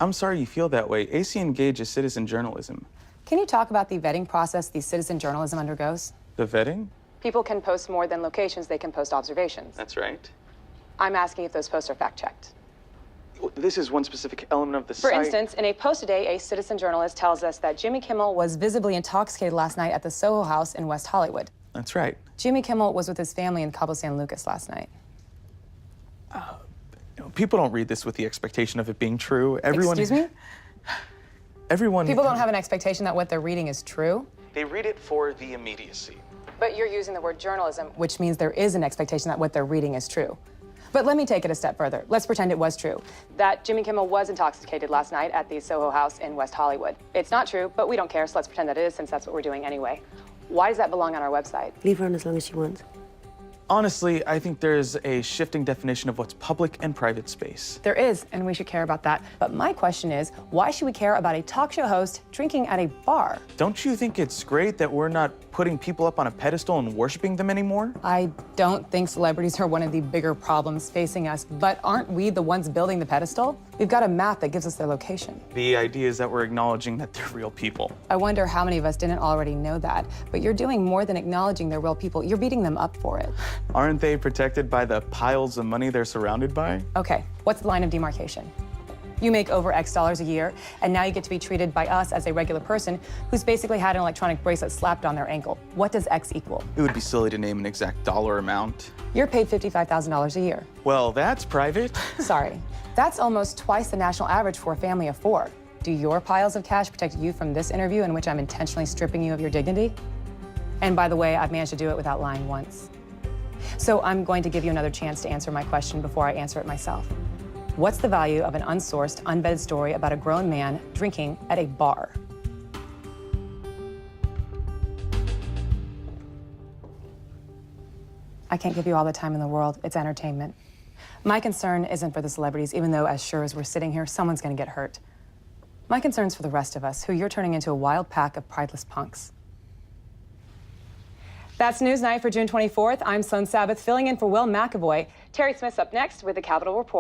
I'm sorry you feel that way. AC Engage is citizen journalism. Can you talk about the vetting process the citizen journalism undergoes? The vetting? People can post more than locations, they can post observations. That's right. I'm asking if those posts are fact-checked. This is one specific element of the For site. instance, in a post today, a citizen journalist tells us that Jimmy Kimmel was visibly intoxicated last night at the Soho House in West Hollywood. That's right. Jimmy Kimmel was with his family in Cabo San Lucas last night. People don't read this with the expectation of it being true. Excuse me? Everyone... People don't have an expectation that what they're reading is true. They read it for the immediacy. But you're using the word journalism, which means there is an expectation that what they're reading is true. But let me take it a step further. Let's pretend it was true, that Jimmy Kimmel was intoxicated last night at the Soho House in West Hollywood. It's not true, but we don't care, so let's pretend that it is, since that's what we're doing anyway. Why does that belong on our website? Leave her on as long as she wants. Honestly, I think there's a shifting definition of what's public and private space. There is, and we should care about that. But my question is, why should we care about a talk show host drinking at a bar? Don't you think it's great that we're not putting people up on a pedestal and worshiping them anymore? I don't think celebrities are one of the bigger problems facing us, but aren't we the ones building the pedestal? We've got a map that gives us their location. The idea is that we're acknowledging that they're real people. I wonder how many of us didn't already know that, but you're doing more than acknowledging they're real people. You're beating them up for it. Aren't they protected by the piles of money they're surrounded by? Okay, what's the line of demarcation? You make over X dollars a year, and now you get to be treated by us as a regular person who's basically had an electronic bracelet slapped on their ankle. What does X equal? It would be silly to name an exact dollar amount. You're paid $55,000 a year. Well, that's private. Sorry, that's almost twice the national average for a family of 4. Do your piles of cash protect you from this interview in which I'm intentionally stripping you of your dignity? And by the way, I've managed to do it without lying once. So I'm going to give you another chance to answer my question before I answer it myself. What's the value of an unsourced, unvetted story about a grown man drinking at a bar? I can't give you all the time in the world. It's entertainment. My concern isn't for the celebrities, even though as sure as we're sitting here, someone's gonna get hurt. My concern's for the rest of us, who you're turning into a wild pack of prideless punks. That's Newsnight for June 24th. I'm Sloan Sabbath, filling in for Will McAvoy. Terry Smith's up next with the Capitol Report.